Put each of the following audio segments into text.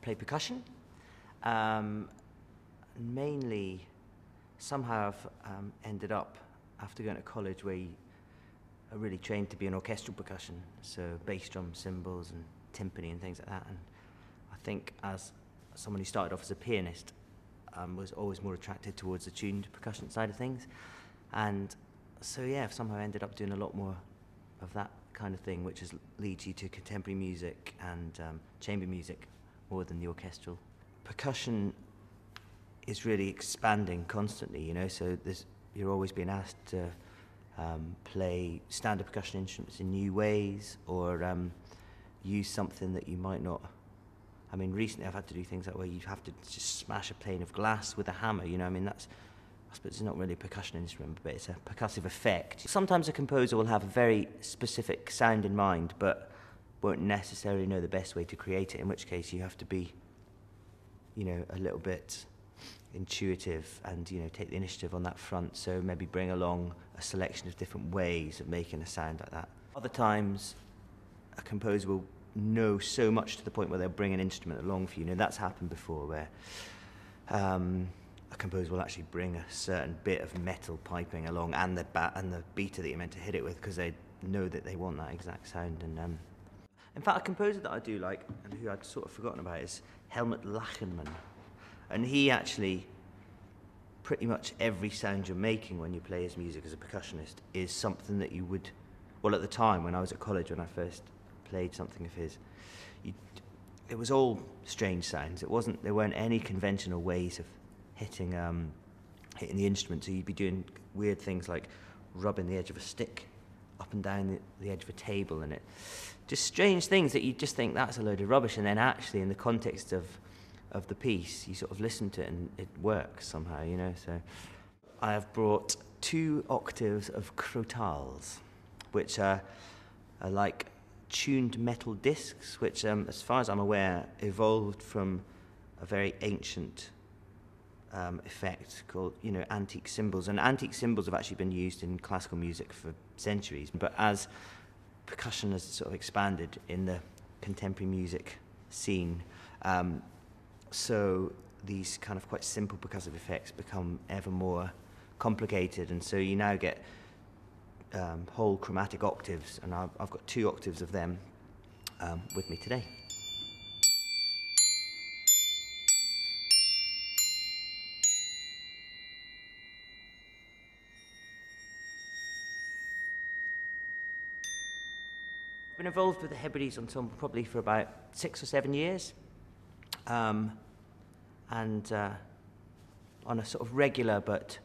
play percussion. Mainly, somehow I've ended up, after going to college, where you are really trained to be an orchestral percussion, so bass drum, cymbals and timpani and things like that. And I think as someone who started off as a pianist, was always more attracted towards the tuned percussion side of things. And so yeah, I've somehow ended up doing a lot more of that kind of thing, which leads you to contemporary music and chamber music more than the orchestral. Percussion is really expanding constantly, you know, so you're always being asked to play standard percussion instruments in new ways, or use something that you might not. I mean, recently I've had to do things like where you have to just smash a pane of glass with a hammer, you know. I mean, that's, I suppose it's not really a percussion instrument, but it's a percussive effect. Sometimes a composer will have a very specific sound in mind, but won't necessarily know the best way to create it, in which case you have to be, you know, a little bit intuitive and, you know, take the initiative on that front. So maybe bring along a selection of different ways of making a sound like that. Other times, a composer will know so much to the point where they'll bring an instrument along for you. You know, that's happened before, where a composer will actually bring a certain bit of metal piping along and the beater that you're meant to hit it with, because they know that they want that exact sound. And in fact, a composer that I do like, and who I'd sort of forgotten about, is Helmut Lachenmann. And he actually, pretty much every sound you're making when you play his music as a percussionist is something that you would, well, at the time when I was at college, when I first played something of his, it was all strange sounds. There weren't any conventional ways of hitting the instrument. So you'd be doing weird things like rubbing the edge of a stick up and down the edge of a table, and just strange things that you just think that's a load of rubbish, and then actually in the context of the piece, you sort of listen to it and it works somehow, you know. So I have brought 2 octaves of crotales, which are like tuned metal discs, which, as far as I'm aware, evolved from a very ancient effect called, you know, antique cymbals. And antique cymbals have actually been used in classical music for centuries. But as percussion has sort of expanded in the contemporary music scene, so these kind of quite simple percussive effects become ever more complicated, and so you now get whole chromatic octaves, and I've got 2 octaves of them with me today. I've been involved with the Hebrides Ensemble probably for about 6 or 7 years, and on a sort of regular but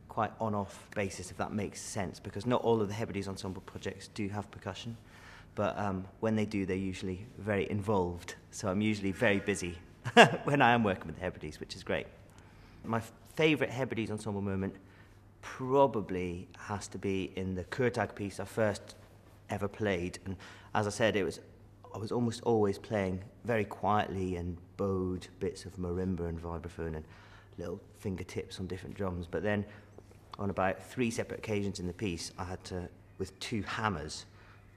quite on-off basis, if that makes sense, because not all of the Hebrides Ensemble projects do have percussion, but when they do, they're usually very involved, so I'm usually very busy when I am working with the Hebrides, which is great. My favourite Hebrides Ensemble moment probably has to be in the Kurtag piece I first ever played, and as I said, I was almost always playing very quietly and bowed bits of marimba and vibraphone and little fingertips on different drums, but then on about 3 separate occasions in the piece, I had to, with 2 hammers,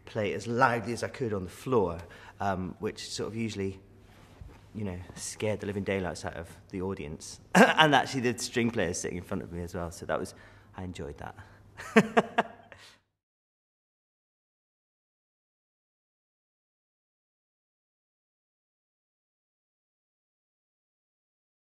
play as loudly as I could on the floor, which sort of usually, you know, scared the living daylights out of the audience, and actually the string players sitting in front of me as well, so I enjoyed that.